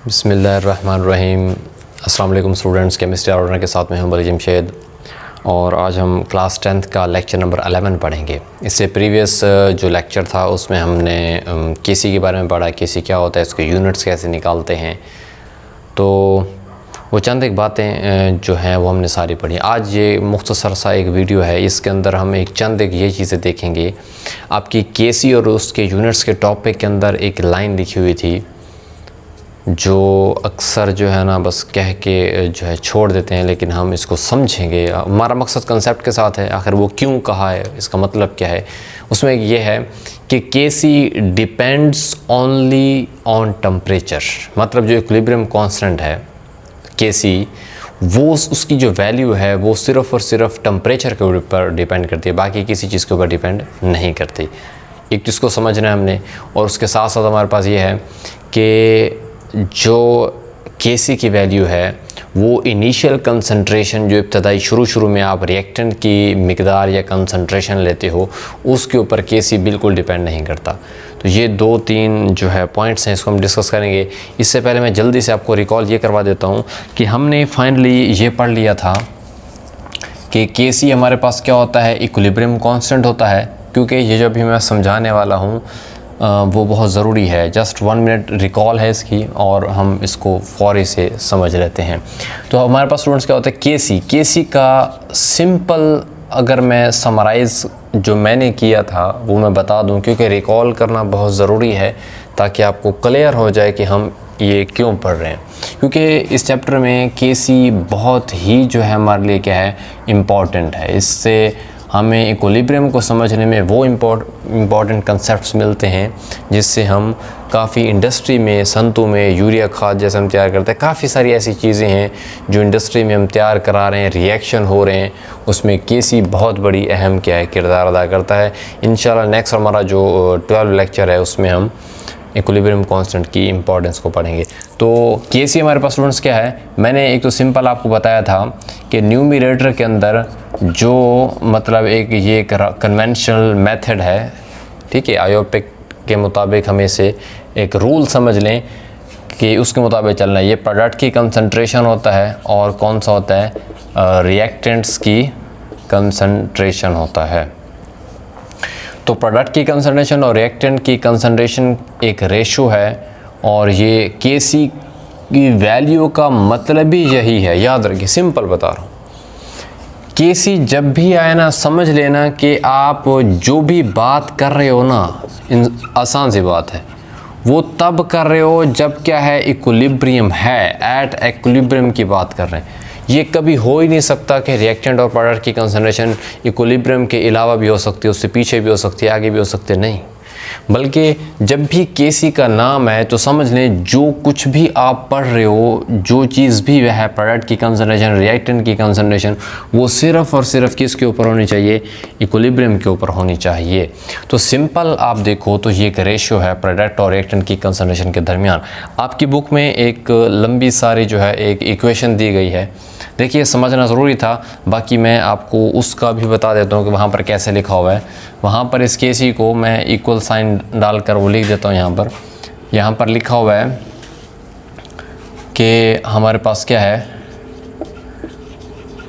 बिस्मिल्लाहिर्रहमानिर्रहीम। अस्सलाम वालेकुम स्टूडेंट्स, केमिस्ट्री ऑर्डर के साथ में हूं बली जमशेद और आज हम क्लास 10th का लेक्चर नंबर 11 पढ़ेंगे। इससे प्रीवियस जो लेक्चर था उसमें हमने केसी के बारे में पढ़ा, केसी क्या होता है, इसके यूनिट्स कैसे निकालते हैं, तो वो चंद एक बातें जो हैं वो हमने सारी पढ़ी। आज ये मुख्तसर सा एक वीडियो है, इसके अंदर हम एक ये चीज़ें देखेंगे। आपकी केसी और उसके यूनिट्स के टॉपिक के अंदर एक लाइन लिखी हुई थी जो अक्सर जो है ना बस कह के जो है छोड़ देते हैं, लेकिन हम इसको समझेंगे। हमारा मकसद कंसेप्ट के साथ है, आखिर वो क्यों कहा है, इसका मतलब क्या है। उसमें ये है कि केसी डिपेंड्स ओनली ऑन टेम्परेचर, मतलब जो इक्विलिब्रियम कांस्टेंट है केसी, वो उसकी जो वैल्यू है वो सिर्फ़ और सिर्फ टेम्परेचर के ऊपर डिपेंड करती है, बाकी किसी चीज़ के ऊपर डिपेंड नहीं करती। एक चीज़ को समझना है हमने, और उसके साथ साथ हमारे पास ये है कि जो केसी की वैल्यू है वो इनिशियल कंसंट्रेशन, जो इब्तदाई शुरू में आप रिएक्टेंट की मिकदार या कंसंट्रेशन लेते हो, उसके ऊपर केसी बिल्कुल डिपेंड नहीं करता। तो ये 2-3 जो है पॉइंट्स हैं, इसको हम डिस्कस करेंगे। इससे पहले मैं जल्दी से आपको रिकॉल ये करवा देता हूँ कि हमने फाइनली ये पढ़ लिया था कि केसी हमारे पास क्या होता है, इक्विलिब्रियम कांस्टेंट होता है। क्योंकि ये जो अभी मैं समझाने वाला हूँ वो बहुत ज़रूरी है, जस्ट 1 मिनट रिकॉल है इसकी और हम इसको फ़ौरी से समझ लेते हैं। तो हमारे पास स्टूडेंट्स क्या होता है, केसी का सिंपल अगर मैं समराइज़ जो मैंने किया था वो मैं बता दूं, क्योंकि रिकॉल करना बहुत ज़रूरी है ताकि आपको क्लियर हो जाए कि हम ये क्यों पढ़ रहे हैं। क्योंकि इस चैप्टर में केसी बहुत ही जो है हमारे लिए क्या है, इम्पॉर्टेंट है। इससे हमें इक्विलिब्रियम को समझने में वो इम्पॉर्टेंट कंसेप्ट्स मिलते हैं जिससे हम काफ़ी इंडस्ट्री में, संतों में यूरिया खाद जैसे हम तैयार करते हैं, काफ़ी सारी ऐसी चीज़ें हैं जो इंडस्ट्री में हम तैयार करा रहे हैं, रिएक्शन हो रहे हैं, उसमें केसी बहुत बड़ी अहम क्या है किरदार अदा करता है। इंशाल्लाह नेक्स्ट हमारा जो 12 लेक्चर है उसमें हम इक्विलिब्रियम कांस्टेंट की इंपॉर्टेंस को पढ़ेंगे। तो केसी हमारे पास स्टूडेंट्स क्या है, मैंने एक तो सिंपल आपको बताया था कि न्यूमरेटर के अंदर जो मतलब ये कन्वेंशनल मेथड है, ठीक है, आयोपिक के मुताबिक हमें से एक रूल समझ लें कि उसके मुताबिक चलना है। ये प्रोडक्ट की कंसंट्रेशन होता है और कौन सा होता है, रिएक्टेंट्स की कंसंट्रेशन होता है। तो प्रोडक्ट की कंसंट्रेशन और रिएक्टेंट की कंसंट्रेशन एक रेशो है, और ये केसी की वैल्यू का मतलब भी यही है। याद रखिए, सिंपल बता रहा हूँ, केसी जब भी आए ना समझ लेना कि आप जो भी बात कर रहे हो ना, आसान सी बात है, वो तब कर रहे हो जब क्या है, इक्विलिब्रियम है, एट इक्विलिब्रियम की बात कर रहे हैं। ये कभी हो ही नहीं सकता कि रिएक्टेंट और प्रोडक्ट की कंसंट्रेशन इक्विलिब्रियम के अलावा भी हो सकती है, उससे पीछे भी हो सकती है, आगे भी हो सकती है, नहीं। बल्कि जब भी केसी का नाम है तो समझ लें जो कुछ भी आप पढ़ रहे हो, जो चीज़ भी वह है, प्रोडक्ट की कंसंट्रेशन, रिएक्टेंट की कंसंट्रेशन, वो सिर्फ़ और सिर्फ किसके ऊपर होनी चाहिए, इक्विलिब्रियम के ऊपर होनी चाहिए। तो सिंपल आप देखो तो ये एक रेशियो है प्रोडक्ट और रिएक्टेंट की कंसंट्रेशन के दरमियान। आपकी बुक में एक लंबी सारी जो है एक इक्वेशन दी गई है, देखिए समझना ज़रूरी था, बाकी मैं आपको उसका भी बता देता हूँ कि वहाँ पर कैसे लिखा हुआ है। वहाँ पर इस केसी को मैं इक्वल साइन डालकर वो लिख देता हूँ। यहाँ पर लिखा हुआ है कि हमारे पास क्या है,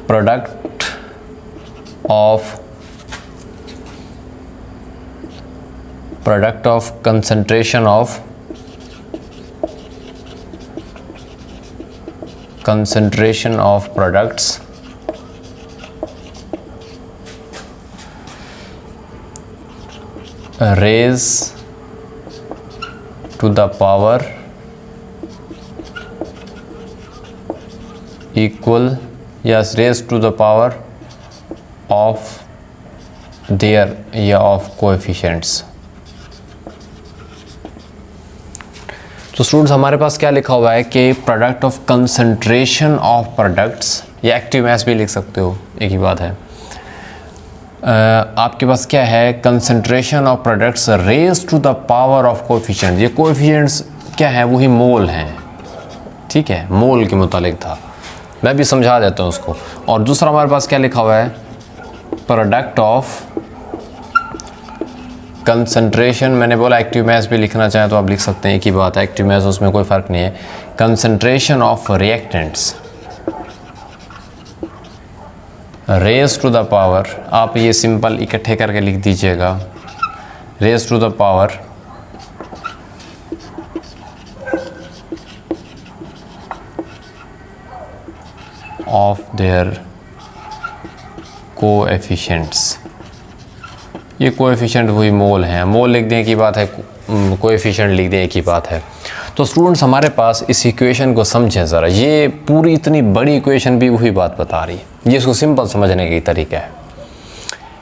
product of concentration of products raised to the power raised to the power of their of coefficients। तो स्टूडेंट्स हमारे पास क्या लिखा हुआ है कि product of concentration of products, या एक्टिव मास भी लिख सकते हो, एक ही बात है। आपके पास क्या है, concentration of products raise to the power of coefficient. ये कोएफिशिएंट्स क्या है, वही मोल हैं, ठीक है, मोल के मुतालिक था, मैं भी समझा देता हूँ उसको। और दूसरा हमारे पास क्या लिखा हुआ है, प्रोडक्ट ऑफ कंसंट्रेशन मैंने बोला, एक्टिव मास भी लिखना चाहें तो आप लिख सकते हैं, एक ही बात है, एक्टिव मास उसमें कोई फ़र्क नहीं है। Concentration of reactants raise to the power, आप ये सिंपल इकट्ठे करके लिख दीजिएगा, raise to the power of their coefficients. ये कोएफिशिएंट वही मोल हैं, मोल लिख दें की बात है, कोएफिशिएंट लिख दें एक ही बात है। तो स्टूडेंट्स हमारे पास इस इक्वेशन को समझें ज़रा, ये पूरी इतनी बड़ी इक्वेशन भी वही बात बता रही है, ये इसको सिंपल समझने का तरीका है।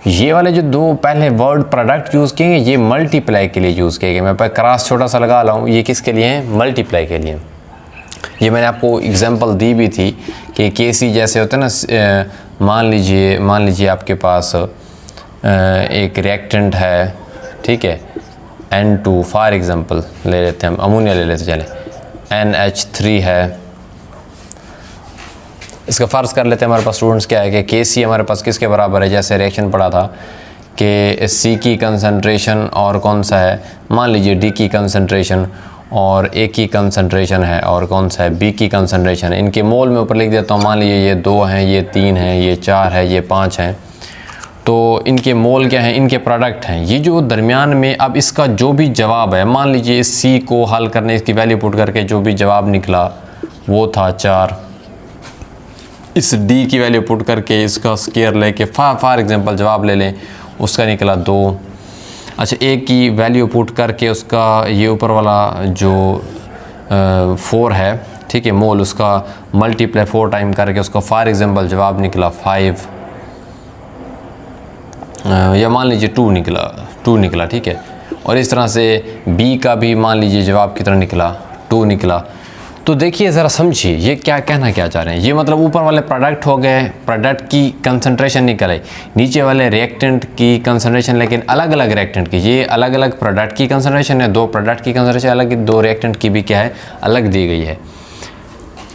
ये वाले जो दो पहले वर्ड प्रोडक्ट यूज़ किए ये मल्टीप्लाई के लिए यूज़ किए गए, मैं पर क्रॉस छोटा सा लगा रहा हूँ, ये किसके लिए है, मल्टीप्लाई के लिए। ये मैंने आपको एग्जांपल दी भी थी कि केसी जैसे होते हैं ना, मान लीजिए आपके पास एक रिएक्टेंट है, ठीक है, N2 फॉर एग्जांपल ले लेते हैं, हम अमोनिया ले लेते चले, NH3 है, इसका फ़र्ज़ कर लेते हैं हमारे पास स्टूडेंट्स क्या है कि केसी हमारे पास किसके बराबर है, जैसे रिएक्शन पढ़ा था कि सी की कंसंट्रेशन और कौन सा है, मान लीजिए डी की कंसंट्रेशन और ए की कंसंट्रेशन है और कौन सा है, बी की कंसंट्रेशन है। इनके मोल में ऊपर लिख देता हूँ, मान लीजिए ये 2 हैं, ये 3 हैं, ये 4 है, ये 5 हैं, तो इनके मोल क्या हैं, इनके प्रोडक्ट हैं। ये जो दरमियान में अब इसका जो भी जवाब है, मान लीजिए इस सी को हल करने, इसकी वैल्यू पुट करके जो भी जवाब निकला वो था 4, इस डी की वैल्यू पुट करके इसका स्केयर लेके फॉर एग्जांपल जवाब ले लें, उसका निकला 2। अच्छा, ए की वैल्यू पुट करके उसका ये ऊपर वाला जो 4 है, ठीक है, मोल, उसका मल्टीप्लाई 4 टाइम करके उसका फॉर एग्जांपल जवाब निकला 5, या मान लीजिए 2 निकला, ठीक है। और इस तरह से बी का भी मान लीजिए जवाब कितना निकला, 2 निकला। तो देखिए ज़रा समझिए ये क्या कहना क्या चाह रहे हैं, ये मतलब ऊपर वाले प्रोडक्ट हो गए, प्रोडक्ट की कंसंट्रेशन निकल आई, नीचे वाले रिएक्टेंट की कंसंट्रेशन लेकिन अलग अलग रिएक्टेंट की, ये अलग अलग प्रोडक्ट की कंसंट्रेशन है, 2 प्रोडक्ट की कंसंट्रेशन अलग, 2 रिएक्टेंट की भी क्या है, अलग दी गई है।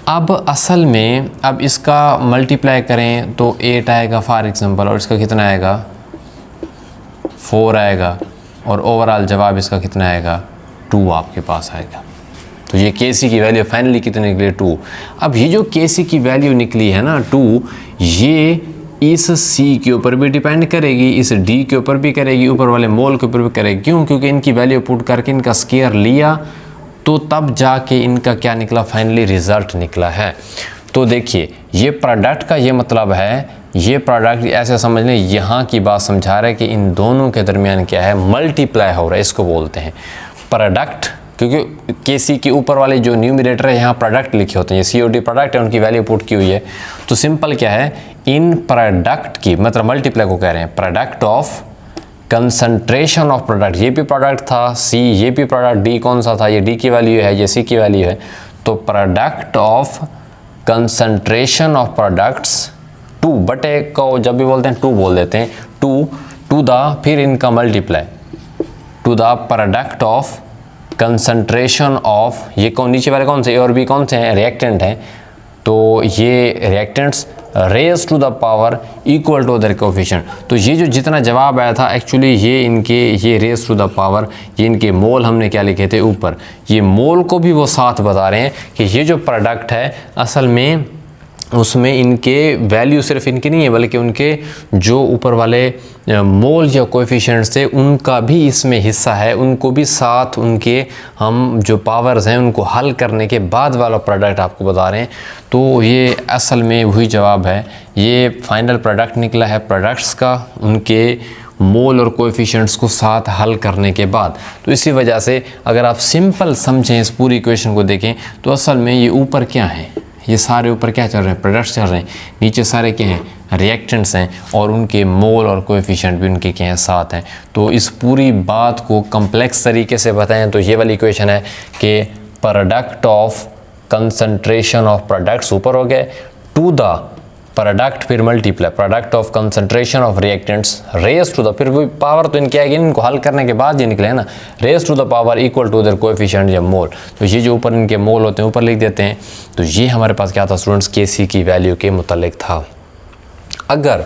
अब असल में अब इसका मल्टीप्लाई करें तो 8 आएगा फॉर एग्जांपल, और इसका कितना आएगा, 4 आएगा, और ओवरऑल जवाब इसका कितना आएगा, 2 आपके पास आएगा। तो ये केसी की वैल्यू फाइनली कितनी निकली, 2। अब ये जो केसी की वैल्यू निकली है ना 2, ये इस सी के ऊपर भी डिपेंड करेगी, इस डी के ऊपर भी करेगी, ऊपर वाले मोल के ऊपर भी करेगी। क्यों? क्योंकि इनकी वैल्यू पुट करके इनका स्केयर लिया तो तब जाके इनका क्या निकला, फाइनली रिज़ल्ट निकला है। तो देखिए ये प्रोडक्ट का ये मतलब है, ये प्रोडक्ट ऐसे समझ लें, यहाँ की बात समझा रहा है कि इन दोनों के दरमियान क्या है, मल्टीप्लाई हो रहा है, इसको बोलते हैं प्रोडक्ट। क्योंकि केसी के ऊपर वाले जो न्यूमरेटर है यहाँ प्रोडक्ट लिखे होते हैं, ये सीओडी प्रोडक्ट है, उनकी वैल्यू पुट की हुई है। तो सिंपल क्या है, इन प्रोडक्ट की मतलब मल्टीप्लाई को कह रहे हैं, product of concentration of product, ये भी प्रोडक्ट था सी, ये भी प्रोडक्ट डी कौन सा था, ये डी की वैल्यू है, ये सी की वैल्यू है। तो product of concentration of products 2 बटे को जब भी बोलते हैं 2 बोल देते हैं, 2 टू द फिर इनका multiply two the product of concentration of, ये कौन नीचे वाले कौन से, ए और बी कौन से हैं, रिएक्टेंट हैं। तो ये reactants raise to the power equal to their coefficient. तो ये जो जितना जवाब आया था एक्चुअली ये इनके, ये रेज टू द पावर, ये इनके मोल हमने क्या लिखे थे ऊपर, ये मोल को भी वो साथ बता रहे हैं कि ये जो प्रोडक्ट है असल में उसमें इनके वैल्यू सिर्फ इनके नहीं है, बल्कि उनके जो ऊपर वाले मोल या कोएफिशिएंट्स थे उनका भी इसमें हिस्सा है, उनको भी साथ उनके हम जो पावर्स हैं उनको हल करने के बाद वाला प्रोडक्ट आपको बता रहे हैं। तो ये असल में वही जवाब है, ये फाइनल प्रोडक्ट निकला है प्रोडक्ट्स का, उनके मोल और कोएफिशिएंट्स को साथ हल करने के बाद। तो इसी वजह से अगर आप सिंपल समझें इस पूरी इक्वेशन को देखें तो असल में ये ऊपर क्या है, ये सारे ऊपर क्या चल रहे हैं, प्रोडक्ट्स चल रहे हैं, नीचे सारे क्या हैं, रिएक्टेंट्स हैं, और उनके मोल और कोएफिशिएंट भी उनके क्या हैं, साथ हैं। तो इस पूरी बात को कम्प्लेक्स तरीके से बताएं तो ये वाली इक्वेशन है कि product of concentration of products ऊपर हो गए, टू द प्रोडक्ट फिर multiply product of concentration of reactants raise to the, फिर वो पावर तो इनकी आएगी, इनको हल करने के बाद ये निकले है ना, raise to the power equal to their coefficient या मोल। तो ये जो ऊपर इनके मोल होते हैं ऊपर लिख देते हैं। तो ये हमारे पास क्या था स्टूडेंट्स, केसी की वैल्यू के मुतालिक था। अगर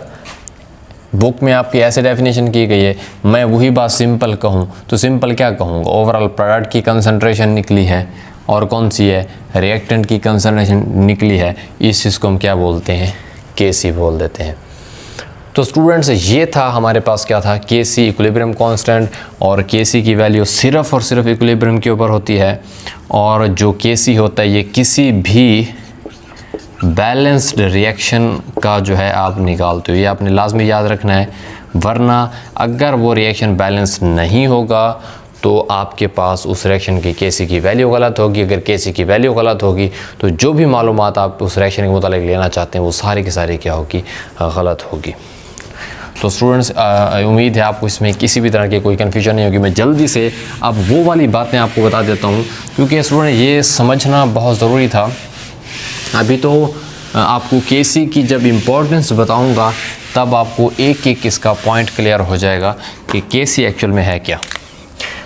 बुक में आपकी ऐसे डेफिनेशन की गई है, मैं वही बात सिंपल कहूँ तो सिंपल क्या कहूँगा, ओवरऑल प्रोडक्ट की कंसंट्रेशन निकली है और कौन सी है, रिएक्टेंट की कंसंट्रेशन निकली है, इस चीज़ को हम क्या बोलते हैं, Kc बोल देते हैं। तो स्टूडेंट्स ये था हमारे पास क्या था, Kc इक्विलिब्रियम कांस्टेंट, और Kc की वैल्यू सिर्फ और सिर्फ इक्विलिब्रियम के ऊपर होती है, और जो Kc होता है ये किसी भी बैलेंस्ड रिएक्शन का जो है आप निकालते हो, ये आपने लाजमी याद रखना है, वरना अगर वो रिएक्शन बैलेंस नहीं होगा तो आपके पास उस रिएक्शन की Kc की वैल्यू गलत होगी। अगर Kc की वैल्यू गलत होगी तो जो भी मालूमात आप उस रिएक्शन के मुतालिक लेना चाहते हैं वो सारी की सारी क्या होगी, गलत होगी। तो स्टूडेंट्स उम्मीद है आपको इसमें किसी भी तरह की कोई कन्फ्यूजन नहीं होगी। मैं जल्दी से अब वो वाली बातें आपको बता देता हूँ, क्योंकि स्टूडेंट ये समझना बहुत ज़रूरी था। अभी तो आपको Kc की जब इम्पोर्टेंस बताऊँगा तब आपको एक एक इसका पॉइंट क्लियर हो जाएगा कि Kc एक्चुअल में है क्या।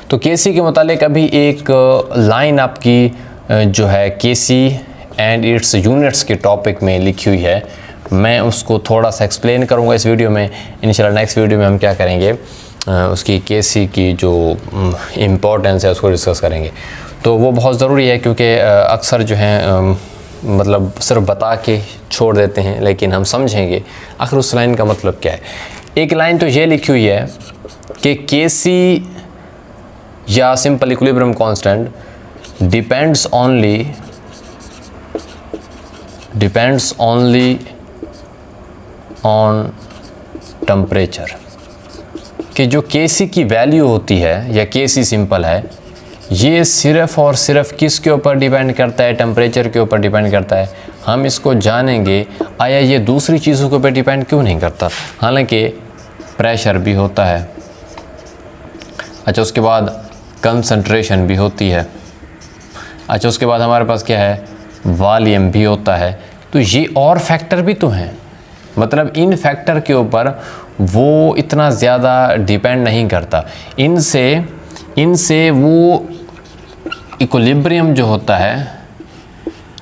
तो Kc के मुतालिक अभी एक लाइन आपकी जो है Kc एंड इट्स यूनिट्स के टॉपिक में लिखी हुई है, मैं उसको थोड़ा सा एक्सप्लेन करूंगा इस वीडियो में। इंशाल्लाह नेक्स्ट वीडियो में हम क्या करेंगे, उसकी Kc की जो इम्पोर्टेंस है उसको डिस्कस करेंगे। तो वो बहुत ज़रूरी है, क्योंकि अक्सर जो है मतलब सिर्फ बता के छोड़ देते हैं, लेकिन हम समझेंगे आखिर उस लाइन का मतलब क्या है। एक लाइन तो ये लिखी हुई है कि Kc या simple equilibrium constant depends only on temperature, कि जो Kc की वैल्यू होती है या Kc सिंपल है, ये सिर्फ़ और सिर्फ किसके ऊपर डिपेंड करता है, टेम्परेचर के ऊपर डिपेंड करता है। हम इसको जानेंगे आया ये दूसरी चीज़ों के ऊपर डिपेंड क्यों नहीं करता, हालांकि प्रेशर भी होता है, अच्छा उसके बाद कंसंट्रेशन भी होती है, अच्छा उसके बाद हमारे पास क्या है, वॉल्यूम भी होता है। तो ये और फैक्टर भी तो हैं, मतलब इन फैक्टर के ऊपर वो इतना ज़्यादा डिपेंड नहीं करता। इनसे वो इक्विलिब्रियम जो होता है,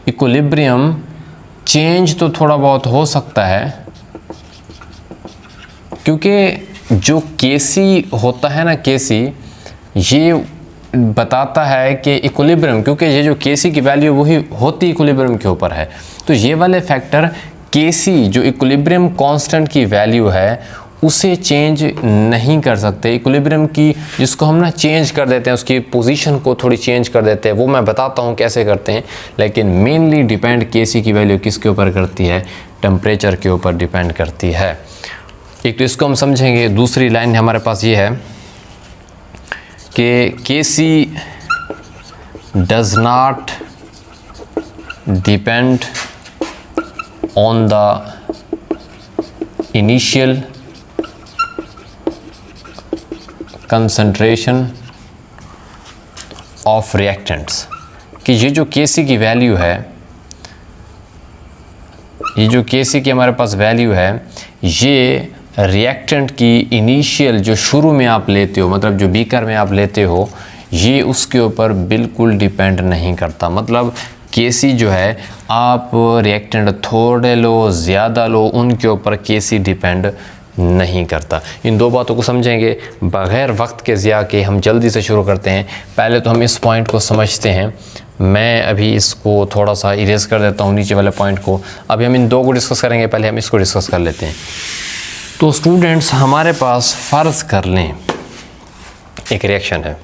इक्विलिब्रियम चेंज तो थोड़ा बहुत हो सकता है, क्योंकि जो Kc होता है ना, Kc ये बताता है कि इक्विलिब्रियम, क्योंकि ये जो Kc की वैल्यू वही होती इक्विलिब्रियम के ऊपर है, तो ये वाले फैक्टर Kc जो इक्विलिब्रियम कांस्टेंट की वैल्यू है उसे चेंज नहीं कर सकते। इक्विलिब्रियम की जिसको हम ना चेंज कर देते हैं, उसकी पोजीशन को थोड़ी चेंज कर देते हैं, वो मैं बताता हूँ कैसे करते हैं, लेकिन मेनली डिपेंड Kc की वैल्यू किसके ऊपर करती है, टेम्परेचर के ऊपर डिपेंड करती है। एक तो इसको हम समझेंगे। दूसरी लाइन हमारे पास ये है कि Kc does not depend on the initial concentration of reactants, कि ये जो Kc की वैल्यू है, ये जो Kc की हमारे पास वैल्यू है, ये रिएक्टेंट की इनिशियल जो शुरू में आप लेते हो, मतलब जो बीकर में आप लेते हो, ये उसके ऊपर बिल्कुल डिपेंड नहीं करता। मतलब Kc जो है, आप रिएक्टेंट थोड़े लो ज़्यादा लो, उनके ऊपर Kc डिपेंड नहीं करता। इन दो बातों को समझेंगे बग़ैर वक्त के ज़िया के। हम जल्दी से शुरू करते हैं। पहले तो हम इस पॉइंट को समझते हैं। मैं अभी इसको थोड़ा सा इरेज कर देता हूँ, नीचे वाले पॉइंट को। अभी हम इन दो को डिस्कस करेंगे, पहले हम इसको डिस्कस कर लेते हैं। तो स्टूडेंट्स, हमारे पास फ़र्ज़ कर लें एक रिएक्शन है,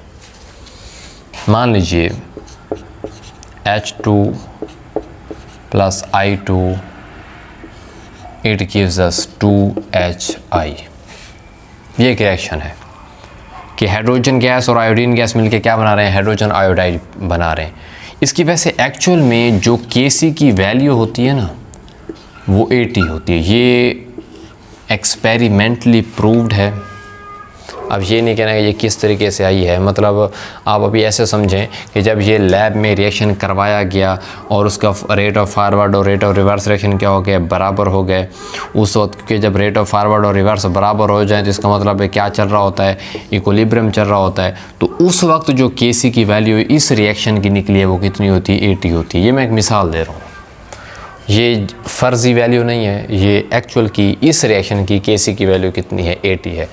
मान लीजिए H2 + I2 it gives us 2HI। ये एक रिएक्शन है कि हाइड्रोजन गैस और आयोडीन गैस मिलके क्या बना रहे हैं, हाइड्रोजन आयोडाइड बना रहे हैं। इसकी वजह से एक्चुअल में जो Kc की वैल्यू होती है ना, वो 80 होती है। ये एक्सपेरिमेंटली प्रूव्ड है। अब ये नहीं कहना कि ये किस तरीके से आई है, मतलब आप अभी ऐसे समझें कि जब ये लैब में रिएक्शन करवाया गया और उसका रेट ऑफ फारवर्ड और रेट ऑफ रिवर्स रिएक्शन क्या हो गया, बराबर हो गए उस वक्त। क्योंकि जब रेट ऑफ फारवर्ड और रिवर्स बराबर हो जाए तो इसका मतलब है क्या चल रहा होता है, इक्विलिब्रियम चल रहा होता है। तो उस वक्त जो Kc की वैल्यू इस रिएक्शन की निकली है वो कितनी होती है, 80 होती है। ये मैं एक मिसाल दे रहा हूँ। ये फ़र्ज़ी वैल्यू नहीं है, ये एक्चुअल की इस रिएक्शन की Kc की वैल्यू कितनी है, 80 है।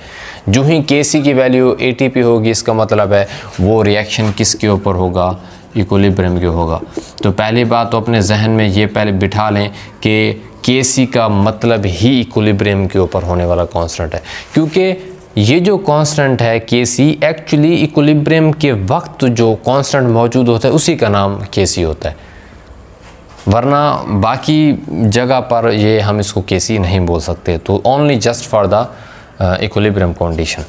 जो ही Kc की वैल्यू 80 पे होगी इसका मतलब है वो रिएक्शन किसके ऊपर होगा, इक्विलिब्रियम के होगा। तो पहली बात तो अपने जहन में ये पहले बिठा लें कि Kc का मतलब ही इक्विलिब्रियम के ऊपर होने वाला कांस्टेंट है, क्योंकि ये जो कांस्टेंट है Kc एक्चुअली इक्विलिब्रियम के वक्त जो कांस्टेंट मौजूद होता है उसी का नाम Kc होता है, वरना बाकी जगह पर ये हम इसको Kc नहीं बोल सकते। तो only just for the equilibrium condition.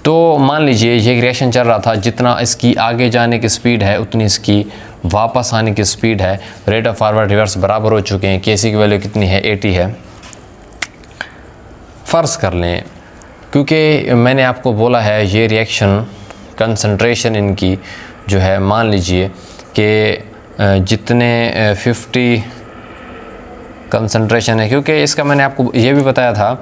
तो मान लीजिए ये रिएक्शन चल रहा था, जितना इसकी आगे जाने की स्पीड है उतनी इसकी वापस आने की स्पीड है। रेट ऑफ फॉरवर्ड रिवर्स बराबर हो चुके हैं। Kc की वैल्यू कितनी है, 80 है। फ़र्ज़ कर लें, क्योंकि मैंने आपको बोला है ये रिएक्शन कंसंट्रेशन इनकी जो है, मान लीजिए कि जितने 50 कंसंट्रेशन है, क्योंकि इसका मैंने आपको ये भी बताया था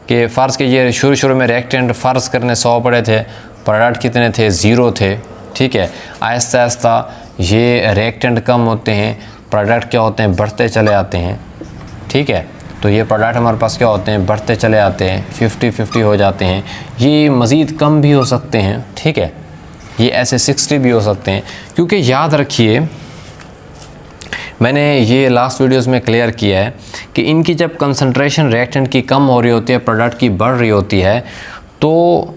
कि फ़र्ज़ के ये शुरू में रिएक्टेंट फ़र्ज़ करने 100 पड़े थे, प्रोडक्ट कितने थे, 0 थे। ठीक है, आहिस्ता आहिस्ता ये रिएक्टेंट कम होते हैं, प्रोडक्ट क्या होते हैं, बढ़ते चले आते हैं। ठीक है, तो ये प्रोडक्ट हमारे पास क्या होते हैं, बढ़ते चले आते हैं, 50-50 हो जाते हैं। ये मज़ीद कम भी हो सकते हैं। ठीक है, ये ऐसे 60 भी हो सकते हैं, क्योंकि याद रखिए मैंने ये लास्ट वीडियोस में क्लियर किया है कि इनकी जब कंसंट्रेशन रिएक्टेंट की कम हो रही होती है, प्रोडक्ट की बढ़ रही होती है, तो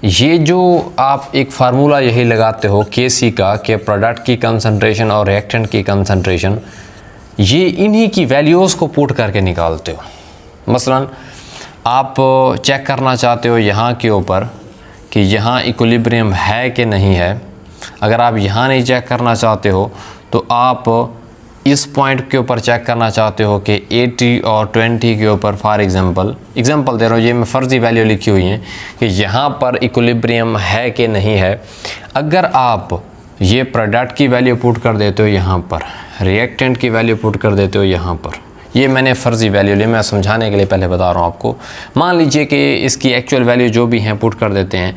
ये जो आप एक फार्मूला यही लगाते हो Kc का कि प्रोडक्ट की कंसंट्रेशन और रिएक्टेंट की कंसंट्रेशन, ये इन्हीं की वैल्यूज़ को पुट करके निकालते हो। मसलन आप चेक करना चाहते हो यहाँ के ऊपर कि यहाँ इक्विलिब्रियम है कि नहीं है। अगर आप यहाँ नहीं चेक करना चाहते हो तो आप इस पॉइंट के ऊपर चेक करना चाहते हो कि 80 और 20 के ऊपर, फॉर एग्जांपल दे रहा हूँ, ये मैं फ़र्ज़ी वैल्यू लिखी हुई है कि यहाँ पर इक्विलिब्रियम है कि नहीं है। अगर आप ये प्रोडक्ट की वैल्यू पुट कर देते हो यहाँ पर, रिएक्टेंट की वैल्यू पुट कर देते हो यहाँ पर, ये मैंने फ़र्ज़ी वैल्यू ली, मैं समझाने के लिए पहले बता रहा हूँ आपको। मान लीजिए कि इसकी एक्चुअल वैल्यू जो भी हैं पुट कर देते हैं,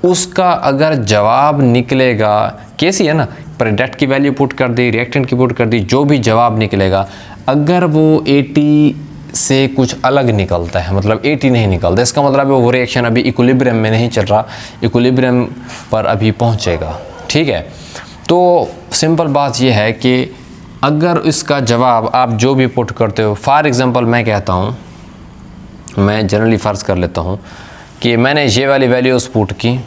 उसका अगर जवाब निकलेगा, Kc है ना, प्रोडक्ट की वैल्यू पुट कर दी, रिएक्टेंट की पुट कर दी, जो भी जवाब निकलेगा अगर वो 80 से कुछ अलग निकलता है, मतलब 80 नहीं निकलता, इसका मतलब है वो रिएक्शन अभी इक्विलिब्रियम में नहीं चल रहा, इक्विलिब्रियम पर अभी पहुंचेगा। ठीक है, तो सिंपल बात ये है कि अगर इसका जवाब आप जो भी पुट करते हो, फॉर एग्ज़ाम्पल मैं कहता हूँ, मैं जनरली फ़र्ज़ कर लेता हूँ कि मैंने ये वाली वैल्यूज़ पुट की।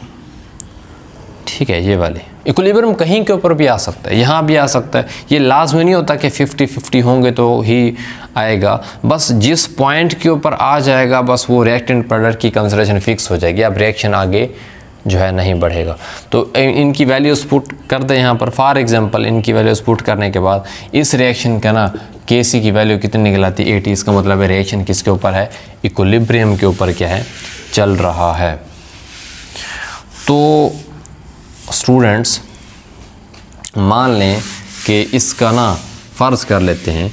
ठीक है, ये वाली इक्विलिब्रियम कहीं के ऊपर भी आ सकता है, यहाँ भी आ सकता है, ये लाजमी नहीं होता कि 50-50 होंगे तो ही आएगा। बस जिस पॉइंट के ऊपर आ जाएगा बस वो रिएक्टेंट प्रोडक्ट की कंसंट्रेशन फिक्स हो जाएगी, अब रिएक्शन आगे जो है नहीं बढ़ेगा। तो इनकी वैल्यूज़ पुट कर दें यहाँ पर, फॉर एग्जांपल इनकी वैल्यूज़ पुट करने के बाद इस रिएक्शन का ना Kc की वैल्यू कितनी निकलाती है, 80। इसका मतलब है रिएक्शन किसके ऊपर है, इक्विलिब्रियम के ऊपर क्या है, चल रहा है। तो स्टूडेंट्स मान लें कि इसका ना फ़र्ज़ कर लेते हैं,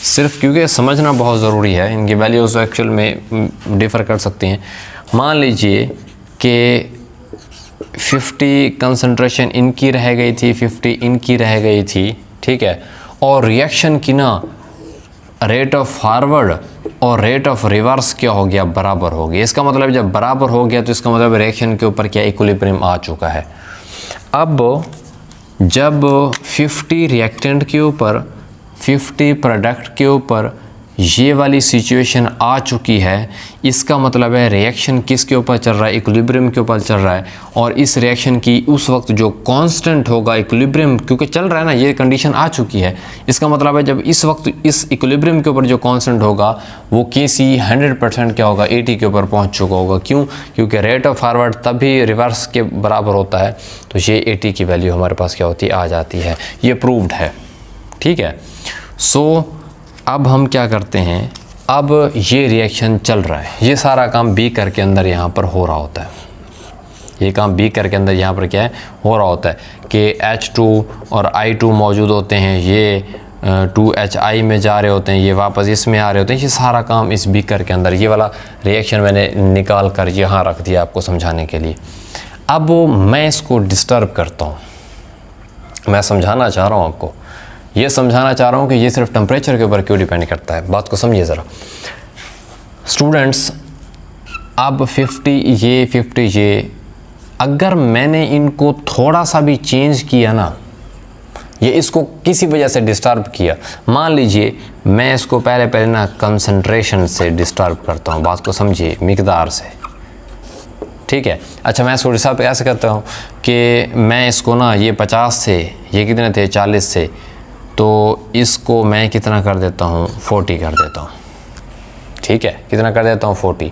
सिर्फ क्योंकि समझना बहुत ज़रूरी है, इनकी वैल्यूज़ एक्चुअल में डिफ़र कर सकती हैं। मान लीजिए कि 50 कंसंट्रेशन इनकी रह गई थी, 50 इनकी रह गई थी। ठीक है, और रिएक्शन की ना रेट ऑफ फॉरवर्ड और रेट ऑफ रिवर्स क्या हो गया, बराबर हो गया। इसका मतलब जब बराबर हो गया तो इसका मतलब रिएक्शन के ऊपर क्या इक्विलिब्रियम आ चुका है। अब जब 50 रिएक्टेंट के ऊपर, 50 प्रोडक्ट के ऊपर ये वाली सिचुएशन आ चुकी है, इसका मतलब है रिएक्शन किसके ऊपर चल रहा है, इक्विलिब्रियम के ऊपर चल रहा है। और इस रिएक्शन की उस वक्त जो कांस्टेंट होगा इक्विलिब्रियम, क्योंकि चल रहा है ना, ये कंडीशन आ चुकी है, इसका मतलब है जब इस वक्त इस इक्विलिब्रियम के ऊपर जो कांस्टेंट होगा वो Kc 100% क्या होगा, 80 के ऊपर पहुंच चुका होगा। क्यों? क्योंकि रेट ऑफ फॉरवर्ड तभी रिवर्स के बराबर होता है, तो ये 80 की वैल्यू हमारे पास क्या होती है, आ जाती है। ये प्रूव्ड है। ठीक है, सो अब हम क्या करते हैं, अब ये रिएक्शन चल रहा है, ये सारा काम बीकर के अंदर यहाँ पर हो रहा होता है, ये काम बीकर के अंदर यहाँ पर क्या है, हो रहा होता है कि H2 और I2 मौजूद होते हैं, ये 2HI में जा रहे होते हैं, ये वापस इसमें आ रहे होते हैं। ये सारा काम इस बीकर के अंदर, ये वाला रिएक्शन मैंने निकाल कर यहाँ रख दिया आपको समझाने के लिए। अब मैं इसको डिस्टर्ब करता हूँ, मैं समझाना चाह रहा हूँ आपको। ये समझाना चाह रहा हूँ कि ये सिर्फ टेम्परेचर के ऊपर क्यों डिपेंड करता है। बात को समझिए ज़रा स्टूडेंट्स। अब 50 ये अगर मैंने इनको थोड़ा सा भी चेंज किया ना, ये इसको किसी वजह से डिस्टर्ब किया, मान लीजिए मैं इसको पहले ना कंसंट्रेशन से डिस्टर्ब करता हूँ, बात को समझिए, मिकदार से, ठीक है। अच्छा मैं इसको डिस्टर्ब कैसे करता हूँ कि मैं इसको ना ये 50 से, ये कितने थे 40 से, तो इसको मैं कितना कर देता हूँ 40 कर देता हूँ, ठीक है, कितना कर देता हूँ 40।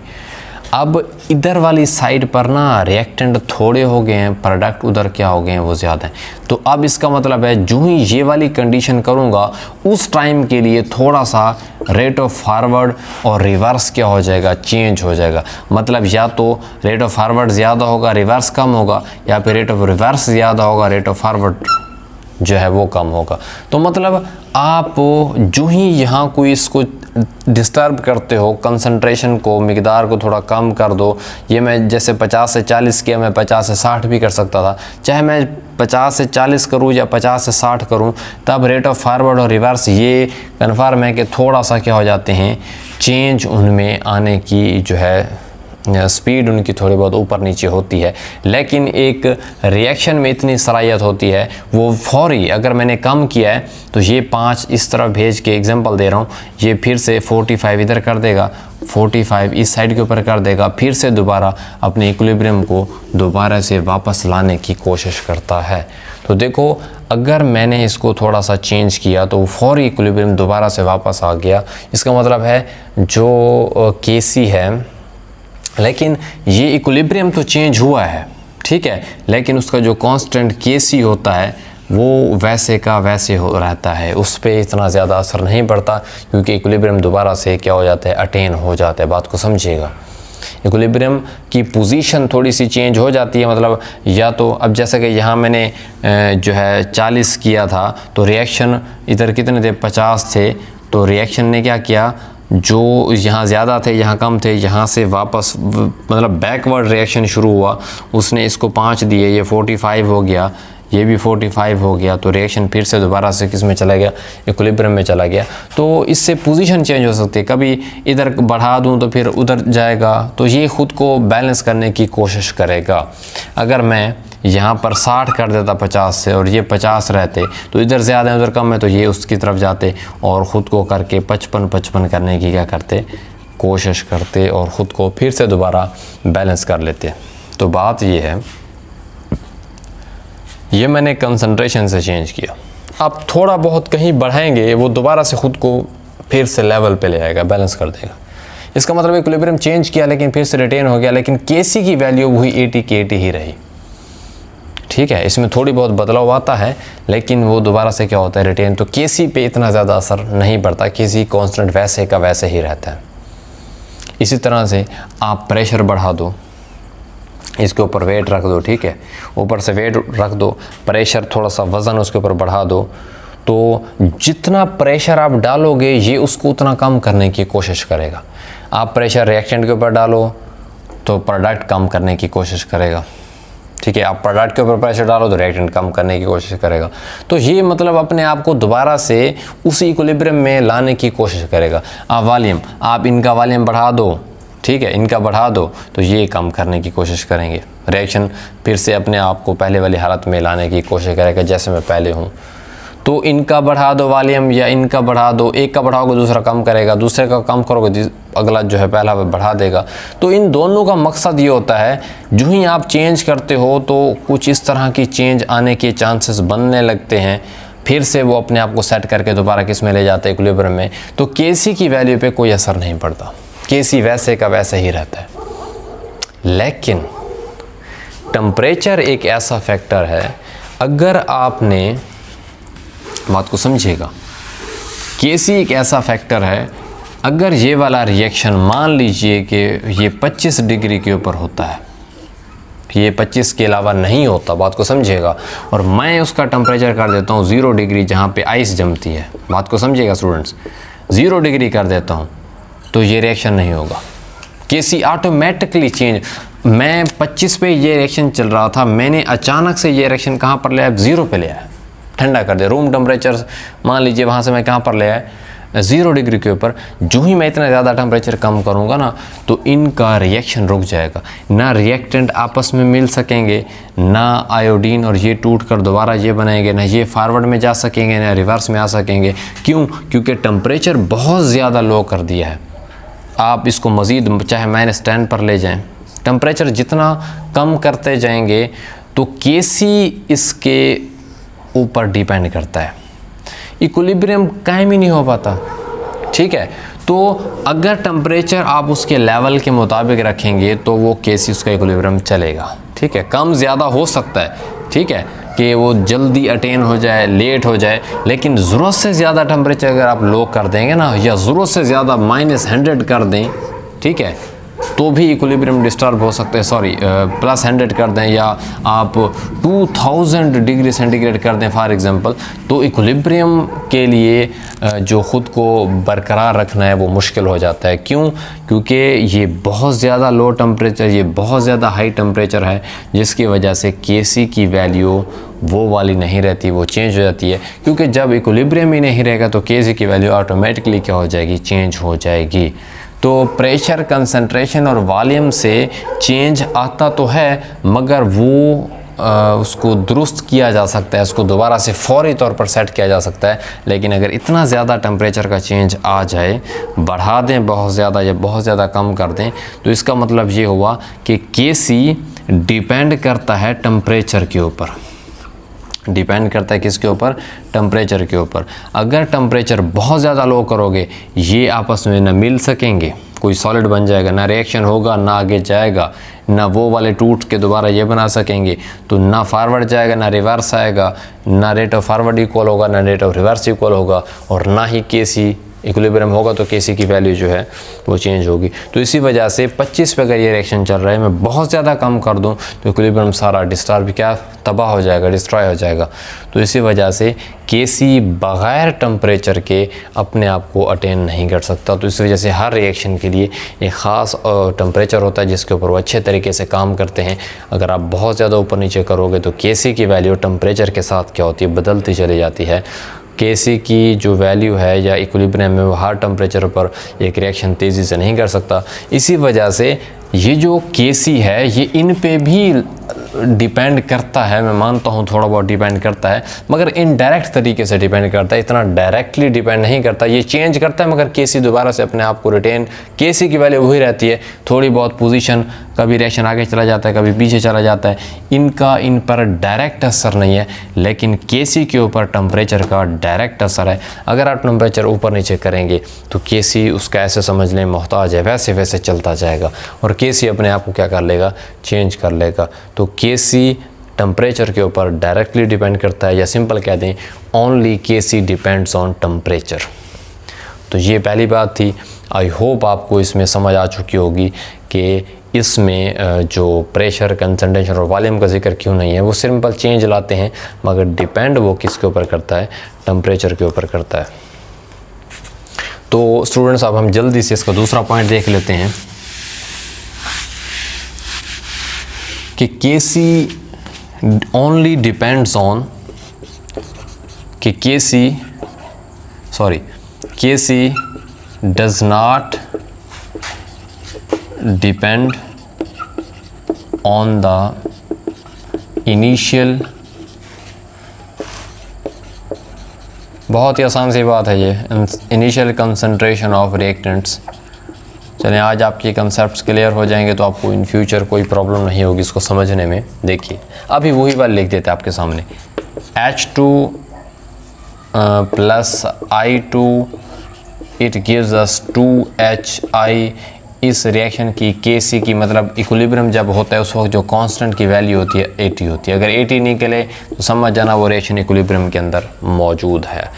अब इधर वाली साइड पर ना रिएक्टेंट थोड़े हो गए हैं, प्रोडक्ट उधर क्या हो गए हैं वो ज़्यादा हैं। तो अब इसका मतलब है जो ही ये वाली कंडीशन करूँगा उस टाइम के लिए थोड़ा सा रेट ऑफ फॉरवर्ड और रिवर्स क्या हो जाएगा, चेंज हो जाएगा। मतलब या तो रेट ऑफ फॉरवर्ड ज़्यादा होगा, रिवर्स कम होगा, या फिर रेट ऑफ रिवर्स ज़्यादा होगा, रेट ऑफ फॉरवर्ड जो है वो कम होगा। तो मतलब आप जो ही यहाँ कोई इसको डिस्टर्ब करते हो, कंसंट्रेशन को, मिकदार को थोड़ा कम कर दो। ये मैं जैसे 50 से 40 किया, मैं 50 से 60 भी कर सकता था, चाहे मैं 50 से 40 करूँ या 50 से 60 करूँ, तब रेट ऑफ फॉरवर्ड और रिवर्स ये कन्फर्म है कि थोड़ा सा क्या हो जाते हैं, चेंज उनमें आने की जो है स्पीड उनकी थोड़ी बहुत ऊपर नीचे होती है। लेकिन एक रिएक्शन में इतनी सलाहियत होती है वो फौरी, अगर मैंने कम किया है तो ये 5 इस तरफ भेज के एग्जांपल दे रहा हूँ, ये फिर से 45 इधर कर देगा, 45 इस साइड के ऊपर कर देगा, फिर से दोबारा अपने इक्विलिब्रियम को दोबारा से वापस लाने की कोशिश करता है। तो देखो अगर मैंने इसको थोड़ा सा चेंज किया तो फौरी इक्विलिब्रियम दोबारा से वापस आ गया। इसका मतलब है जो केसी है, लेकिन ये इक्विलिब्रियम तो चेंज हुआ है, ठीक है, लेकिन उसका जो कांस्टेंट केसी होता है वो वैसे का वैसे हो रहता है, उस पर इतना ज़्यादा असर नहीं पड़ता क्योंकि इक्विलिब्रियम दोबारा से क्या हो जाता है, अटेन हो जाता है। बात को समझिएगा, इक्विलिब्रियम की पोजीशन थोड़ी सी चेंज हो जाती है। मतलब या तो अब जैसे कि यहाँ मैंने जो है 40 किया था तो रिएक्शन इधर कितने थे, 50 थे, तो रिएक्शन ने क्या किया, जो यहाँ ज़्यादा थे यहाँ कम थे, यहाँ से वापस मतलब बैकवर्ड रिएक्शन शुरू हुआ, उसने इसको 5 दिए, ये 45 हो गया, ये भी 45 हो गया, तो रिएक्शन फिर से दोबारा से किस में चला गया, इक्विलिब्रियम में चला गया। तो इससे पोजीशन चेंज हो सकती है, कभी इधर बढ़ा दूं तो फिर उधर जाएगा, तो ये ख़ुद को बैलेंस करने की कोशिश करेगा। अगर मैं यहाँ पर 60 कर देता 50 से और ये 50 रहते, तो इधर ज़्यादा है उधर कम है, तो ये उसकी तरफ जाते और ख़ुद को करके 55 करने की क्या करते, कोशिश करते और ख़ुद को फिर से दोबारा बैलेंस कर लेते। तो बात ये है, ये मैंने कंसंट्रेशन से चेंज किया, अब थोड़ा बहुत कहीं बढ़ाएंगे वो दोबारा से ख़ुद को फिर से लेवल पे ले आएगा, बैलेंस कर देगा। इसका मतलब इक्विलिब्रियम चेंज किया लेकिन फिर से रिटेन हो गया, लेकिन केसी की वैल्यू वही 80 की 80 ही रही, ठीक है। इसमें थोड़ी बहुत बदलाव आता है लेकिन वो दोबारा से क्या होता है, रिटेन। तो केसी पे इतना ज़्यादा असर नहीं पड़ता, केसी कांस्टेंट वैसे का वैसे ही रहता है। इसी तरह से आप प्रेशर बढ़ा दो, इसके ऊपर वेट रख दो, ठीक है, ऊपर से वेट रख दो, प्रेशर थोड़ा सा वज़न उसके ऊपर बढ़ा दो, तो जितना प्रेशर आप डालोगे ये उसको उतना कम करने की कोशिश करेगा। आप प्रेशर रिएक्टेंट के ऊपर डालो तो प्रोडक्ट कम करने की कोशिश करेगा, ठीक है। आप प्रोडक्ट के ऊपर प्रेशर डालो तो रिएक्टेंट कम करने की कोशिश करेगा। तो ये मतलब अपने आप को दोबारा से उसी इक्विलिब्रियम में लाने की कोशिश करेगा। आप वॉल्यूम, आप इनका वॉल्यूम बढ़ा दो, ठीक है, इनका बढ़ा दो तो ये कम करने की कोशिश करेंगे, रिएक्शन फिर से अपने आप को पहले वाली हालत में लाने की कोशिश करेगा जैसे मैं पहले हूँ। तो इनका बढ़ा दो वॉल्यूम या इनका बढ़ा दो, एक का बढ़ाओगे दूसरा कम करेगा, दूसरे का कम करोगे अगला जो है पहला बढ़ा देगा। तो इन दोनों का मकसद ये होता है, जो ही आप चेंज करते हो तो कुछ इस तरह की चेंज आने के चांसेस बनने लगते हैं, फिर से वो अपने आप को सेट करके दोबारा किस में ले जाते हैं, इक्विलिब्रियम में। तो केसी की वैल्यू पे कोई असर नहीं पड़ता, केसी वैसे का वैसे ही रहता है। लेकिन टेम्परेचर एक ऐसा फैक्टर है, अगर आपने बात को समझिएगा, केसी एक ऐसा फैक्टर है, अगर ये वाला रिएक्शन मान लीजिए कि ये 25 डिग्री के ऊपर होता है, ये 25 के अलावा नहीं होता, बात को समझिएगा, और मैं उसका टेम्परेचर कर देता हूँ 0 डिग्री जहाँ पे आइस जमती है, बात को समझिएगा स्टूडेंट्स, 0 डिग्री कर देता हूँ, तो ये रिएक्शन नहीं होगा, केसी ऑटोमेटिकली चेंज। मैं 25 पे ये रिएक्शन चल रहा था, मैंने अचानक से ये रिएक्शन कहाँ पर ले आया, 0 पे ले आया, ठंडा कर दिया। रूम टेम्परेचर मान लीजिए वहाँ से मैं कहाँ पर ले आया 0 डिग्री के ऊपर, जो ही मैं इतना ज़्यादा टेम्परेचर कम करूँगा ना तो इनका रिएक्शन रुक जाएगा, ना रिएक्टेंट आपस में मिल सकेंगे, ना आयोडीन और ये टूट कर दोबारा ये बनाएंगे, ना ये फारवर्ड में जा सकेंगे ना रिवर्स में आ सकेंगे। क्यों? क्योंकि टेम्परेचर बहुत ज़्यादा लो कर दिया है। आप इसको मज़ीद चाहे -10 पर ले जाएं, टेम्परेचर जितना कम करते जाएंगे तो केसी इसके ऊपर डिपेंड करता है, इक्विलिब्रियम कायम ही नहीं हो पाता। ठीक है, तो अगर टेम्परेचर आप उसके लेवल के मुताबिक रखेंगे तो वो केसी उसका इक्विलिब्रियम चलेगा। ठीक है, कम ज़्यादा हो सकता है, ठीक है, कि वो जल्दी अटेन हो जाए, लेट हो जाए, लेकिन ज़रूरत से ज़्यादा टेम्परेचर अगर आप लो कर देंगे ना, या ज़रूरत से ज़्यादा -100 कर दें, ठीक है, तो भी इक्विलिब्रियम डिस्टर्ब हो सकते हैं। सॉरी, +100 कर दें या आप 2000 डिग्री सेंटीग्रेड कर दें फॉर एग्ज़ाम्पल, तो इक्विलिब्रियम के लिए जो ख़ुद को बरकरार रखना है वो मुश्किल हो जाता है। क्यों? क्योंकि ये बहुत ज़्यादा लो टेम्परेचर, ये बहुत ज़्यादा हाई टेम्परेचर है, जिसकी वजह से केसी की वैल्यू वो वाली नहीं रहती, वो चेंज हो जाती है। क्योंकि जब इक्विलिब्रियम ही नहीं रहेगा तो केसी की वैल्यू ऑटोमेटिकली क्या हो जाएगी? चेंज हो जाएगी। तो प्रेशर, कंसंट्रेशन और वॉल्यूम से चेंज आता तो है, मगर वो उसको दुरुस्त किया जा सकता है, उसको दोबारा से फौरी तौर पर सेट किया जा सकता है। लेकिन अगर इतना ज़्यादा टेम्परेचर का चेंज आ जाए, बढ़ा दें बहुत ज़्यादा या बहुत ज़्यादा कम कर दें, तो इसका मतलब ये हुआ कि केसी डिपेंड करता है टेम्परेचर के ऊपर। डिपेंड करता है किसके ऊपर? टेम्परेचर के ऊपर। अगर टेम्परेचर बहुत ज़्यादा लो करोगे, ये आपस में न मिल सकेंगे, कोई सॉलिड बन जाएगा, ना रिएक्शन होगा, ना आगे जाएगा, ना वो वाले टूट के दोबारा ये बना सकेंगे, तो ना फॉरवर्ड जाएगा ना रिवर्स आएगा, ना रेट ऑफ फॉरवर्ड इक्वल होगा ना रेट ऑफ रिवर्स इक्वल होगा, और ना ही केसी इक्विलिब्रियम होगा तो केसी की वैल्यू जो है वो चेंज होगी। तो इसी वजह से 25 पे अगर ये रिएक्शन चल रहा है, मैं बहुत ज़्यादा कम कर दूं तो इक्विलिब्रियम सारा डिस्टर्ब, क्या तबाह हो जाएगा, डिस्ट्रॉय हो जाएगा। तो इसी वजह से केसी बग़ैर टेम्परेचर के अपने आप को अटेन नहीं कर सकता। तो इस वजह से हर रिएक्शन के लिए एक ख़ास टेम्परेचर होता है जिसके ऊपर वो अच्छे तरीके से काम करते हैं। अगर आप बहुत ज़्यादा ऊपर नीचे करोगे तो केसी की वैल्यू टेम्परेचर के साथ क्या होती है? बदलती चली जाती है। केसी की जो वैल्यू है या इक्विलिब्रियम में, वो हर टेम्परेचर पर एक रिएक्शन तेज़ी से नहीं कर सकता। इसी वजह से ये जो केसी है ये इन पे भी डिपेंड करता है, मैं मानता हूँ थोड़ा बहुत डिपेंड करता है, मगर इनडायरेक्ट तरीके से डिपेंड करता है, इतना डायरेक्टली डिपेंड नहीं करता। ये चेंज करता है मगर केसी दोबारा से अपने आप को रिटेन, केसी की वैल्यू वही रहती है। थोड़ी बहुत पोजीशन, कभी रिएक्शन आगे चला जाता है, कभी पीछे चला जाता है, इनका इन पर डायरेक्ट असर नहीं है, लेकिन केसी के ऊपर टेम्परेचर का डायरेक्ट असर है। अगर आप टेम्परेचर ऊपर नीचे करेंगे तो केसी उसका ऐसे समझ लें मोहताज है, वैसे वैसे चलता जाएगा और केसी अपने आप को क्या कर लेगा? चेंज कर लेगा। तो केसी टेम्परेचर के ऊपर डायरेक्टली डिपेंड करता है, या सिंपल कह दें only KC depends on temperature. तो ये पहली बात थी। आई होप आपको इसमें समझ आ चुकी होगी कि इसमें जो प्रेशर, कंसंट्रेशन और वॉल्यूम का जिक्र क्यों नहीं है। वो सिंपल चेंज लाते हैं मगर डिपेंड वो किसके ऊपर करता है? टेम्परेचर के ऊपर करता है। तो स्टूडेंट्स, अब हम जल्दी से इसका दूसरा पॉइंट देख लेते हैं कि केसी ओनली डिपेंड्स ऑन कि केसी does not depend on the initial, बहुत ही आसान सी बात है ये, इनिशियल कंसंट्रेशन ऑफ रिएक्टेंट्स। चलें, आज आपके कंसेप्ट्स क्लियर हो जाएंगे तो आपको इन फ्यूचर कोई प्रॉब्लम नहीं होगी इसको समझने में। देखिए, अभी वही बात लिख देते हैं आपके सामने, H2 plus I2 it gives us 2HI। इस रिएक्शन की केसी की मतलब इक्विलिब्रियम जब होता है उस वक्त जो कांस्टेंट की वैल्यू होती है 80 होती है। अगर 80 निकले तो समझ जाना वो रिएक्शन इक्विलिब्रियम के अंदर मौजूद है।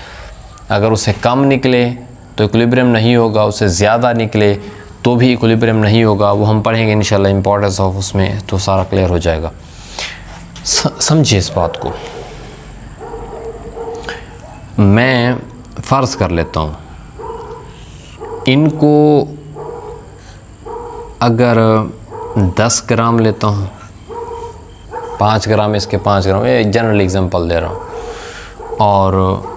अगर उससे कम निकले तो इक्विलिब्रियम नहीं होगा, उससे ज़्यादा निकले तो भी इक्विलिब्रियम नहीं होगा। वो हम पढ़ेंगे इंशाल्लाह, इंपॉर्टेंस ऑफ उसमें तो सारा क्लियर हो जाएगा। समझिए इस बात को। मैं फ़र्ज़ कर लेता हूँ, इनको अगर 10 ग्राम लेता हूँ, 5 ग्राम इसके 5 ग्राम, ये जनरल एग्जांपल दे रहा हूँ, और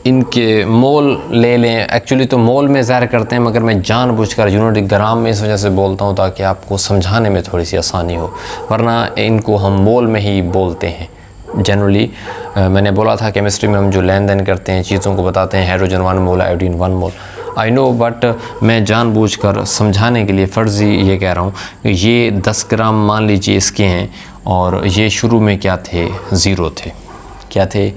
इनके मोल ले लें। एक्चुअली तो मोल में ज़ाहिर करते हैं, मगर मैं जानबूझकर यूनिट ग्राम में इस वजह से बोलता हूँ ताकि आपको समझाने में थोड़ी सी आसानी हो, वरना इनको हम मोल में ही बोलते हैं जनरली। मैंने बोला था केमिस्ट्री में हम जो लेन देन करते हैं, चीज़ों को बताते हैं, hydrogen 1 mole, iodine 1 mole. I know, but मैं जानबूझकर समझाने के लिए फ़र्ज़ी ये कह रहा हूँ कि ये 10 ग्राम मान लीजिए इसके हैं, और ये शुरू में क्या थे, ज़ीरो थे। क्या थे?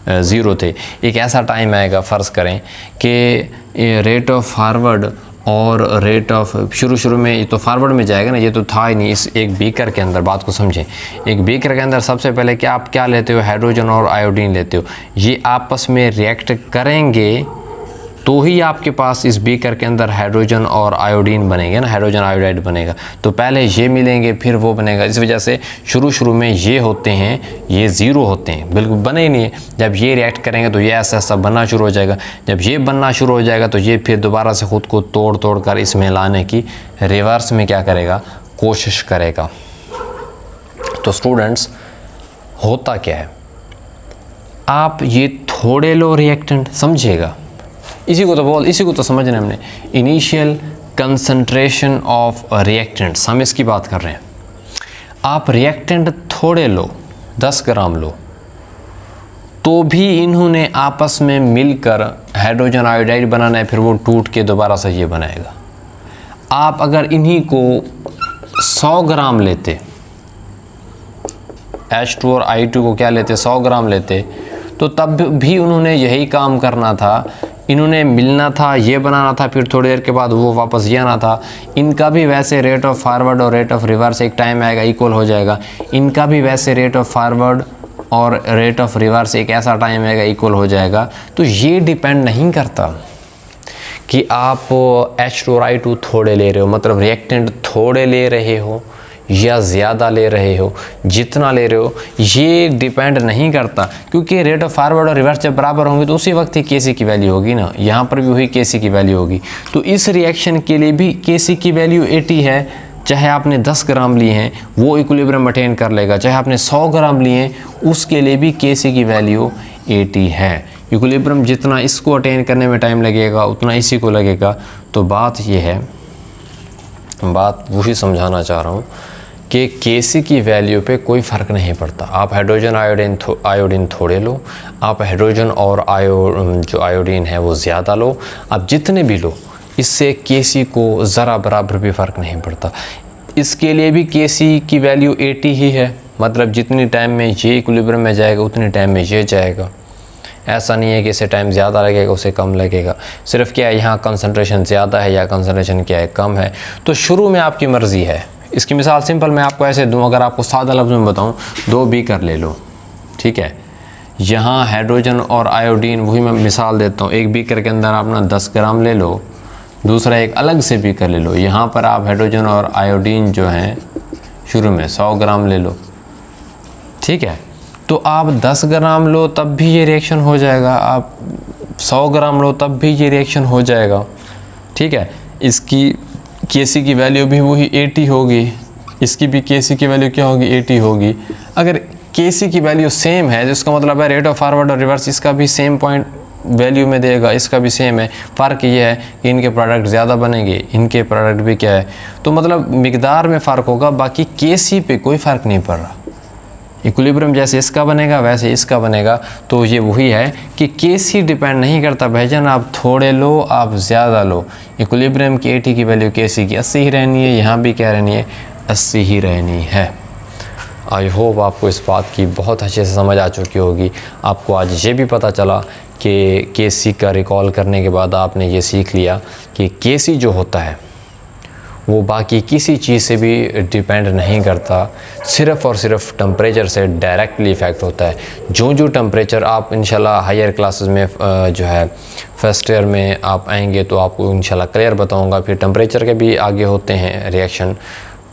ज़ीरो थे। एक ऐसा टाइम आएगा, फ़र्ज़ करें कि रेट ऑफ फारवर्ड और रेट ऑफ शुरू में ये तो फारवर्ड में जाएगा ना, ये तो था ही नहीं। इस एक बीकर के अंदर बात को समझें, एक बीकर के अंदर सबसे पहले क्या आप क्या लेते हो, हाइड्रोजन और आयोडीन लेते हो। ये आपस में रिएक्ट करेंगे तो ही आपके पास इस बीकर के अंदर हाइड्रोजन और आयोडीन बनेंगे ना, हाइड्रोजन आयोडाइड बनेगा। तो पहले ये मिलेंगे फिर वो बनेगा। इस वजह से शुरू में ये होते हैं, ये ज़ीरो होते हैं, बिल्कुल बने ही नहीं है। जब ये रिएक्ट करेंगे तो ये ऐसा ऐसा बनना शुरू हो जाएगा। जब ये बनना शुरू हो जाएगा तो ये फिर दोबारा से ख़ुद को तोड़ कर इसमें लाने की रिवर्स में क्या करेगा, कोशिश करेगा। तो स्टूडेंट्स, होता क्या है, आप ये थोड़े लो रिएक्टेंट, समझिएगा, इसी को तो समझना हमने। इनिशियल कंसंट्रेशन ऑफ रिएक्टेंट्स, हम इसकी बात कर रहे हैं। आप रिएक्टेंट थोड़े लो, 10 ग्राम लो, तो भी इन्होंने आपस में मिलकर हाइड्रोजन आयोडाइड बनाना है, फिर वो टूट के दोबारा से ये बनाएगा। आप अगर इन्हीं को 100 ग्राम लेते, H2 और I2 को क्या लेते, 100 ग्राम लेते, तो तब भी उन्होंने यही काम करना था। इन्होंने मिलना था, ये बनाना था, फिर थोड़ी देर के बाद वो वापस ये आना था। इनका भी वैसे रेट ऑफ फारवर्ड और रेट ऑफ रिवर्स एक टाइम आएगा इक्वल हो जाएगा। इनका भी वैसे रेट ऑफ फारवर्ड और रेट ऑफ रिवर्स एक ऐसा टाइम आएगा इक्वल हो जाएगा। तो ये डिपेंड नहीं करता कि आप H2 और I2 थोड़े ले रहे हो, मतलब रिएक्टेंट थोड़े ले रहे हो या ज़्यादा ले रहे हो, जितना ले रहे हो ये डिपेंड नहीं करता, क्योंकि रेट ऑफ फारवर्ड और रिवर्स जब बराबर होंगे तो उसी वक्त ही Kc की वैल्यू होगी ना। यहाँ पर भी वही Kc की वैल्यू होगी। तो इस रिएक्शन के लिए भी Kc की वैल्यू 80 है। चाहे आपने 10 ग्राम लिए हैं वो इक्विलिब्रियम अटेन कर लेगा, चाहे आपने 100 ग्राम लिए हैं उसके लिए भी Kc की वैल्यू 80 है। इक्विलिब्रियम जितना इसको अटेन करने में टाइम लगेगा उतना इसी को लगेगा। तो बात ये है, बात वही समझाना चाह रहा हूँ कि Kc की वैल्यू पे कोई फ़र्क नहीं पड़ता। आप हाइड्रोजन आयोडीन थोड़े लो, आप हाइड्रोजन और जो आयोडीन है वो ज़्यादा लो, आप जितने भी लो, इससे Kc को ज़रा बराबर भी फ़र्क नहीं पड़ता। इसके लिए भी Kc की वैल्यू 80 ही है, मतलब जितनी टाइम में ये इक्विलिब्रियम में जाएगा उतनी टाइम में ये जाएगा। ऐसा नहीं है कि इसे टाइम ज़्यादा लगेगा उसे कम लगेगा। सिर्फ क्या है, यहाँ कंसंट्रेशन ज़्यादा है या कंसंट्रेशन क्या है, कम है। तो शुरू में आपकी मर्ज़ी है। इसकी मिसाल सिंपल मैं आपको ऐसे दूं, अगर आपको सादा लफ्ज़ में बताऊं, 2 बीकर ले लो, ठीक है। यहाँ हाइड्रोजन और आयोडीन, वही मैं मिसाल देता हूँ, एक बीकर के अंदर अपना 10 ग्राम ले लो, दूसरा एक अलग से बीकर ले लो। यहाँ पर आप हाइड्रोजन और आयोडीन जो हैं शुरू में 100 ग्राम ले लो, ठीक है। तो आप 10 ग्राम लो तब भी ये रिएक्शन हो जाएगा, आप 100 ग्राम लो तब भी ये रिएक्शन हो जाएगा, ठीक है। इसकी Kc की वैल्यू भी वही 80 होगी, इसकी भी Kc की वैल्यू क्या होगी, 80 होगी। अगर Kc की वैल्यू सेम है जिसका मतलब है रेट ऑफ फॉरवर्ड और रिवर्स इसका भी सेम पॉइंट वैल्यू में देगा, इसका भी सेम है। फ़र्क ये है कि इनके प्रोडक्ट ज़्यादा बनेंगे, इनके प्रोडक्ट भी क्या है, तो मतलब मिकदार में फ़र्क होगा, बाकी Kc पे कोई फ़र्क नहीं पड़ रहा। इक्विलिब्रियम जैसे इसका बनेगा वैसे इसका बनेगा। तो ये वही है कि Kc डिपेंड नहीं करता भाईजान, आप थोड़े लो आप ज़्यादा लो। इक्विलिब्रियम की 80 की वैल्यू Kc की 80 ही रहनी है, यहाँ भी क्या रहनी है, 80 ही रहनी है। आई होप आपको इस बात की बहुत अच्छे से समझ आ चुकी होगी। आपको आज ये भी पता चला कि Kc का रिकॉल करने के बाद आपने ये सीख लिया कि Kc जो होता है वो बाकी किसी चीज़ से भी डिपेंड नहीं करता, सिर्फ़ और सिर्फ टेम्परेचर से डायरेक्टली इफ़ेक्ट होता है। जो टेम्परेचर आप इंशाल्लाह हायर क्लासेस में जो है फर्स्ट ईयर में आप आएंगे तो आपको इंशाल्लाह क्लियर बताऊंगा। फिर टेम्परेचर के भी आगे होते हैं रिएक्शन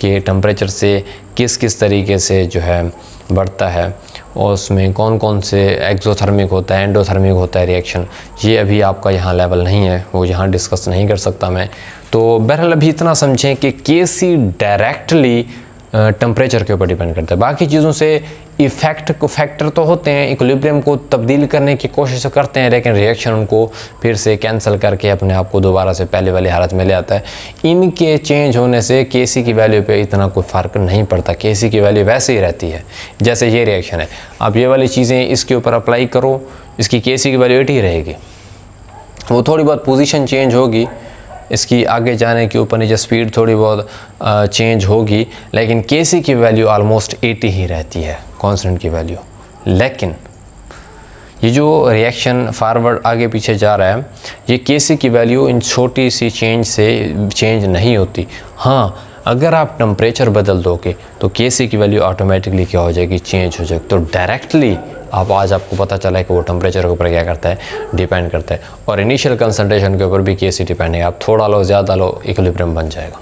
कि टेम्परेचर से किस किस तरीके से जो है बढ़ता है और उसमें कौन कौन से एक्सोथर्मिक होता है, एंडोथर्मिक होता है रिएक्शन। ये अभी आपका यहाँ लेवल नहीं है, वो यहाँ डिस्कस नहीं कर सकता मैं। तो बहरहाल अभी इतना समझें कि Kc डायरेक्टली टेम्परेचर के ऊपर डिपेंड करता है। बाकी चीज़ों से फैक्टर तो होते हैं, इक्विलिब्रियम को तब्दील करने की कोशिश करते हैं, लेकिन रिएक्शन उनको फिर से कैंसिल करके अपने आप को दोबारा से पहले वाली हालत में ले आता है। इनके चेंज होने से Kc की वैल्यू पे इतना कोई फ़र्क नहीं पड़ता, Kc की वैल्यू वैसे ही रहती है जैसे ये रिएक्शन है। अब ये वाली चीज़ें इसके ऊपर अप्लाई करो, इसकी Kc की वैल्यू 80 रहेगी। वो थोड़ी बहुत पोजीशन चेंज होगी, इसकी आगे जाने के ऊपर नीचे स्पीड थोड़ी बहुत चेंज होगी, लेकिन Kc की वैल्यू ऑलमोस्ट 80 ही रहती है, कांस्टेंट की वैल्यू। लेकिन ये जो रिएक्शन फारवर्ड आगे पीछे जा रहा है, ये Kc की वैल्यू इन छोटी सी चेंज से चेंज नहीं होती। हाँ, अगर आप टेम्परेचर बदल दोगे तो Kc की वैल्यू ऑटोमेटिकली क्या हो जाएगी, चेंज हो जाएगी। तो डायरेक्टली आज आपको पता चला है कि वो टेम्परेचर के ऊपर क्या करता है, डिपेंड करता है। और इनिशियल कंसंट्रेशन के ऊपर भी Kc डिपेंड है। आप थोड़ा लो ज़्यादा लो, इक्विलिब्रियम बन जाएगा।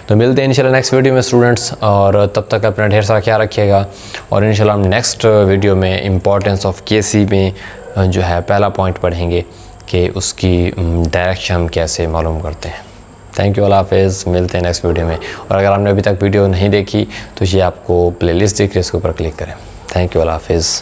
तो मिलते हैं इंशाल्लाह नेक्स्ट वीडियो में स्टूडेंट्स, और तब तक अपना ढेर सारा ख्याल रखिएगा। और इंशाल्लाह हम नेक्स्ट वीडियो में इम्पोर्टेंस ऑफ Kc में जो है पहला पॉइंट पढ़ेंगे कि उसकी डायरेक्शन कैसे मालूम करते हैं। थैंक यू, अल्लाह हाफ़िज़। मिलते हैं नेक्स्ट वीडियो में। और अगर आपने अभी तक वीडियो नहीं देखी तो ये आपको प्लेलिस्ट दिख रही है, इसके ऊपर क्लिक करें। थैंक यू, अल्लाह हाफ़िज़।